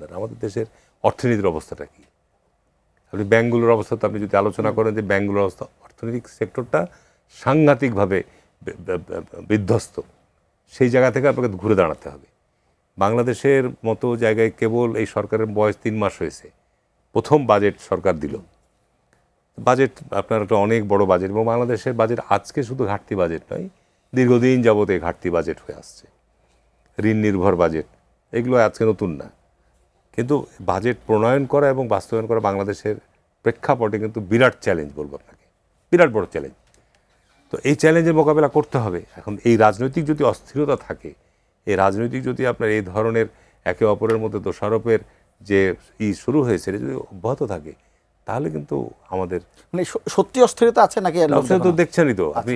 দেন আমাদের দেশের অর্থনীতির অবস্থাটা কী। আপনি ব্যাঙ্কগুলোর অবস্থা তো আপনি যদি আলোচনা করেন যে ব্যাঙ্কগুলোর অবস্থা, অর্থনৈতিক সেক্টরটা সাংঘাতিকভাবে বিধ্বস্ত। সেই জায়গা থেকে আপনাকে ঘুরে দাঁড়াতে হবে। বাংলাদেশের মতো জায়গায় কেবল এই সরকারের বয়স 3 মাস হয়েছে, প্রথম বাজেট সরকার দিল। বাজেট আপনার একটা অনেক বড় বাজেট, এবং বাংলাদেশের বাজেট আজকে শুধু ঘাটতি বাজেট নয়, দীর্ঘদিন যাবত এই ঘাটতি বাজেট হয়ে আসছে। ঋণ নির্ভর বাজেট, এগুলো আজকে নতুন না, কিন্তু বাজেট প্রণয়ন করা এবং বাস্তবায়ন করা বাংলাদেশের প্রেক্ষাপটে কিন্তু বিরাট চ্যালেঞ্জ, বলবো আপনাকে, বিরাট বড় চ্যালেঞ্জ। তো এই চ্যালেঞ্জের মোকাবেলা করতে হবে। এখন এই রাজনৈতিক যদি অস্থিরতা থাকে, এই রাজনৈতিক যদি আপনার এই ধরনের একে অপরের মধ্যে দোষারোপের যে শুরু হয়েছে এটা যদি অব্যাহত থাকে, তাহলে কিন্তু আমাদের মানে সত্যি অস্থিরতা আছে নাকি? তো দেখছেনই তো আপনি।